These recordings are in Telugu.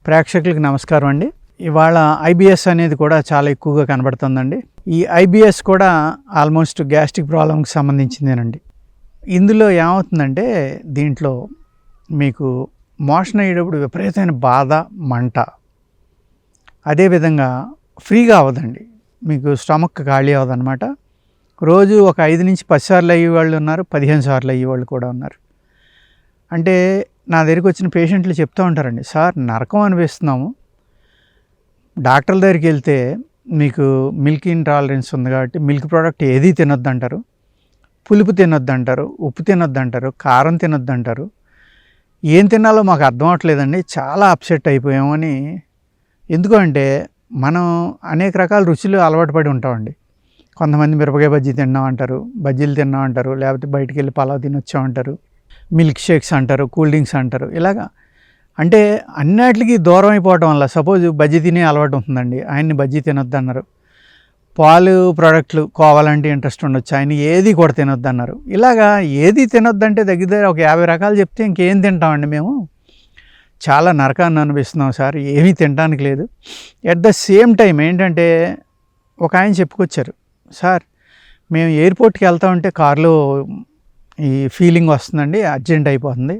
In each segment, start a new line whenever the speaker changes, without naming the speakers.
ప్రేక్షకులకు నమస్కారం అండి. ఇవాళ ఐబిఎస్ అనేది కూడా చాలా ఎక్కువగా కనబడుతుందండి. ఈ ఐబిఎస్ కూడా ఆల్మోస్ట్ గ్యాస్ట్రిక్ ప్రాబ్లంకి సంబంధించిందేనండి. ఇందులో ఏమవుతుందంటే దీంట్లో మీకు మోషన్ అయ్యేటప్పుడు విపరీతమైన బాధ, మంట, అదేవిధంగా ఫ్రీగా అవ్వదండి. మీకు స్టమక్ ఖాళీ అవ్వదన్నమాట. రోజు ఒక 5 నుంచి 10 సార్లు అయ్యేవాళ్ళు ఉన్నారు, 15 సార్లు అయ్యేవాళ్ళు కూడా ఉన్నారు. అంటే నా దగ్గరికి వచ్చిన పేషెంట్లు చెప్తూ ఉంటారండి, సార్ నరకం అనిపిస్తున్నాము, డాక్టర్ల దగ్గరికి వెళ్తే మీకు మిల్క్ ఇంటాలరెన్స్ ఉంది కాబట్టి మిల్క్ ప్రోడక్ట్ ఏది తినొద్దు అంటారు, పులుపు తినొద్దు అంటారు, ఉప్పు తినొద్దు అంటారు, కారం తినొద్దు అంటారు, ఏం తినాలో మాకు అర్థం అవ్వట్లేదండి, చాలా అప్సెట్ అయిపోయామని. ఎందుకంటే మనం అనేక రకాల రుచులు అలవాటు పడి ఉంటామండి. కొంతమంది మిరపకాయ బజ్జీ తిన్నాం అంటారు, బజ్జీలు తిన్నాం అంటారు, లేకపోతే బయటికి వెళ్ళి పలావ్ తినొచ్చామంటారు, మిల్క్ షేక్స్ అంటారు, కూల్ డ్రింక్స్ అంటారు. ఇలాగా అంటే అన్నిటికీ దూరం అయిపోవటం వల్ల సపోజ్ బజ్జీ తినే అలవాటు ఉంటుందండి, ఆయన్ని బజ్జీ తినొద్దు అన్నారు. పాలు ప్రోడక్ట్లు కోవాలంటే ఇంట్రెస్ట్ ఉండొచ్చు, ఆయన ఏది కూడా తినొద్దు అన్నారు. ఇలాగా ఏది తినొద్దంటే దగ్గర ఒక 50 రకాలు చెప్తే ఇంకేం తింటామండి మేము. చాలా నరకాన్ని అనిపిస్తున్నాం సార్, ఏమీ తినడానికి లేదు. ఎట్ ద సేమ్ టైం ఏంటంటే ఒక ఆయన చెప్పుకొచ్చారు, సార్ మేము ఎయిర్పోర్ట్కి వెళ్తా ఉంటే కారులో ఈ ఫీలింగ్ వస్తుందండి, అర్జెంట్ అయిపోతుంది.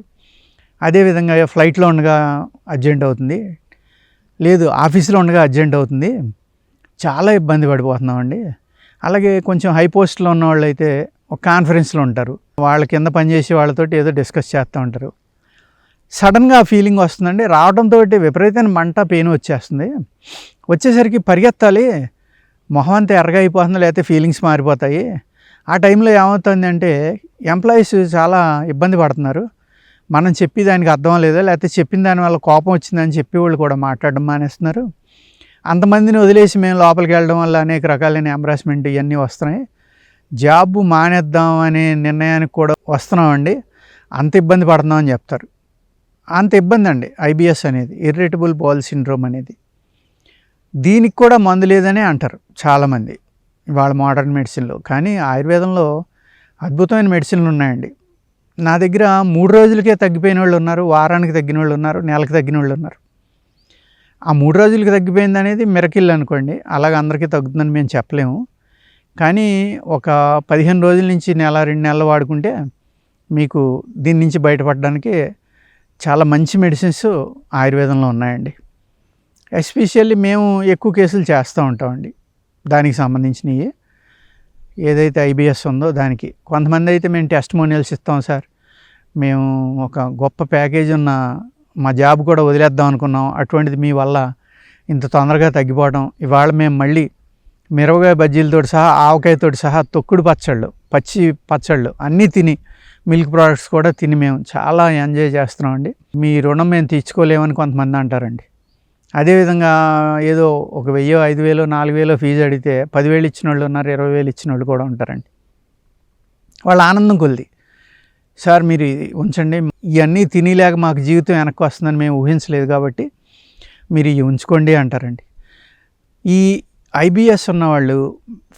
అదేవిధంగా ఫ్లైట్లో ఉండగా అర్జెంట్ అవుతుంది, లేదు ఆఫీస్లో ఉండగా అర్జెంట్ అవుతుంది, చాలా ఇబ్బంది పడిపోతున్నామండి. అలాగే కొంచెం హై పోస్ట్లో ఉన్న వాళ్ళు అయితే ఒక కాన్ఫరెన్స్లో ఉంటారు, వాళ్ళ కింద పనిచేసే వాళ్ళతోటి ఏదో డిస్కస్ చేస్తూ ఉంటారు. సడన్గా ఆ ఫీలింగ్ వస్తుందండి, రావడంతో విపరీతమైన మంట, పెయిన్ వచ్చేస్తుంది. వచ్చేసరికి పరిగెత్తాలి, మొహం అంతా ఎర్రగా అయిపోతుంది, లేకపోతే ఫీలింగ్స్ మారిపోతాయి. ఆ టైంలో ఏమవుతుందంటే ఎంప్లాయీస్ చాలా ఇబ్బంది పడుతున్నారు, మనం చెప్పి దానికి అర్థం లేదా, లేకపోతే చెప్పిన దానివల్ల కోపం వచ్చిందని చెప్పేవాళ్ళు కూడా మాట్లాడడం మానేస్తున్నారు. అంతమందిని వదిలేసి మేము లోపలికి వెళ్ళడం వల్ల అనేక రకాలైన ఎంబ్రాస్మెంట్ ఇవన్నీ వస్తున్నాయి, జాబ్ మానేద్దాం అనే నిర్ణయానికి కూడా వస్తున్నామండి, అంత ఇబ్బంది పడుతున్నామని చెప్తారు. అంత ఇబ్బంది అండి ఐబిఎస్ అనేది, ఇర్రిటబుల్ బౌల్ సిండ్రోమ్ అనేది. దీనికి కూడా మందు లేదని అంటారు చాలామంది ఇవాళ మోడర్న్ మెడిసిన్లో. కానీ ఆయుర్వేదంలో అద్భుతమైన మెడిసిన్లు ఉన్నాయండి. నా దగ్గర 3 రోజులకే తగ్గిపోయిన వాళ్ళు ఉన్నారు, వారానికి తగ్గిన వాళ్ళు ఉన్నారు, నెలకు తగ్గిన వాళ్ళు ఉన్నారు. ఆ 3 రోజులకి తగ్గిపోయింది అనేది మిరకిల్ అనుకోండి, అలాగ అందరికీ తగ్గుతుందని మేము చెప్పలేము. కానీ ఒక 15 రోజుల నుంచి నెల 2 నెలలు వాడుకుంటే మీకు దీని నుంచి బయటపడడానికి చాలా మంచి మెడిసిన్స్ ఆయుర్వేదంలో ఉన్నాయండి. ఎస్పెషల్లీ మేము ఎక్కువ కేసులు చేస్తూ ఉంటామండి దానికి సంబంధించినవి, ఏదైతే ఐబిఎస్ ఉందో దానికి. కొంతమంది అయితే మేము టెస్టిమోనియల్స్ ఇస్తాం సార్, మేము ఒక గొప్ప ప్యాకేజ్ ఉన్న మా జాబ్ కూడా వదిలేద్దాం అనుకున్నాం, అటువంటిది మీ వల్ల ఇంత తొందరగా తగ్గిపోవడం. ఇవాళ మేము మళ్ళీ మిరపకాయ బజ్జీలతో సహా, ఆవకాయతో సహా, తొక్కుడు పచ్చళ్ళు, పచ్చి పచ్చళ్ళు అన్నీ తిని, మిల్క్ ప్రోడక్ట్స్ కూడా తిని మేము చాలా ఎంజాయ్ చేస్తున్నామండి. మీ రుణం మేము తీర్చుకోలేమని కొంతమంది అంటారండి. అదేవిధంగా ఏదో ఒక 1000, 5000, 4000 ఫీజు అడిగితే 10,000 ఇచ్చిన వాళ్ళు ఉన్నారు, 20,000 ఇచ్చిన వాళ్ళు కూడా ఉంటారండి. వాళ్ళ ఆనందం కొలిది, సార్ మీరు ఉంచండి, ఇవన్నీ తినేలాగా మాకు జీవితం వెనక్కి వస్తుందని మేము ఊహించలేదు కాబట్టి మీరు ఇవి ఉంచుకోండి అంటారండి. ఈ ఐబిఎస్ ఉన్నవాళ్ళు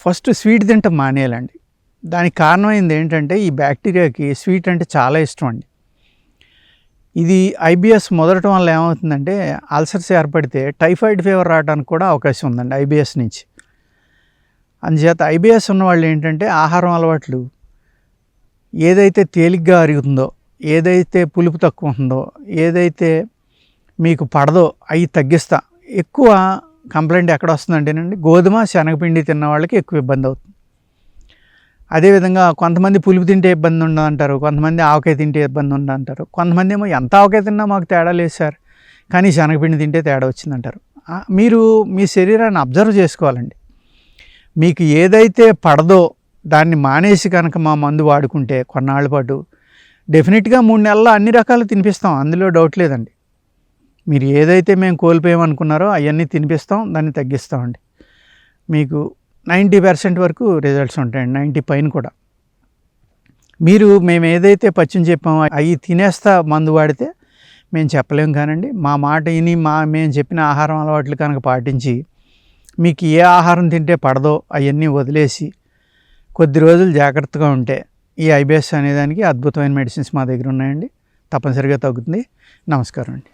ఫస్ట్ స్వీట్ తింటే మానేయాలండి. దానికి కారణమైంది ఏంటంటే ఈ బ్యాక్టీరియాకి స్వీట్ అంటే చాలా ఇష్టం అండి. ఇది ఐబిఎస్ మొదలటం వల్ల ఏమవుతుందంటే అల్సర్స్ ఏర్పడితే టైఫాయిడ్ ఫీవర్ రావడానికి కూడా అవకాశం ఉందండి ఐబిఎస్ నుంచి. అందుచేత ఐబిఎస్ ఉన్నవాళ్ళు ఏంటంటే ఆహారం అలవాట్లు ఏదైతే తేలిగ్గా అరుగుతుందో, ఏదైతే పులుపు తక్కువ ఉంటుందో, ఏదైతే మీకు పడదో అవి తగ్గిస్తా. ఎక్కువ కంప్లైంట్ ఎక్కడ వస్తుందంటేనండి, గోధుమ శనగపిండి తిన్న వాళ్ళకి ఎక్కువ ఇబ్బంది అవుతుంది. అదేవిధంగా కొంతమంది పులుపు తింటే ఇబ్బంది ఉండదంటారు, కొంతమంది ఆవకాయ తింటే ఇబ్బంది ఉండదంటారు, కొంతమంది ఏమో ఎంత ఆవకాయ తిన్నా మాకు తేడా లేదు సార్, కానీ శనగపిండి తింటే తేడా వచ్చిందంటారు. మీరు మీ శరీరాన్ని అబ్జర్వ్ చేసుకోవాలండి. మీకు ఏదైతే పడదో దాన్ని మానేసి కనుక మా మందు వాడుకుంటే కొన్నాళ్ళ పాటు డెఫినెట్గా 3 నెలల్లో అన్ని రకాలు తినిపిస్తాం, అందులో డౌట్ లేదండి. మీరు ఏదైతే మేము కోల్పోయామనుకున్నారో అవన్నీ తినిపిస్తాం, దాన్ని తగ్గిస్తామండి. మీకు 90% వరకు రిజల్ట్స్ ఉంటాయండి, 90 పైన కూడా. మీరు మేము ఏదైతే పచ్చిని చెప్పామో అవి తినేస్తా మందు వాడితే మేము చెప్పలేము. కానండి మా మాట విని మేము చెప్పిన ఆహారం అలవాట్లు కనుక పాటించి మీకు ఏ ఆహారం తింటే పడదో అవన్నీ వదిలేసి కొద్ది రోజులు జాగ్రత్తగా ఉంటే ఈ ఐబిఎస్ అనేదానికి అద్భుతమైన మెడిసిన్స్ మా దగ్గర ఉన్నాయండి, తప్పనిసరిగా తగ్గుతుంది. నమస్కారం అండి.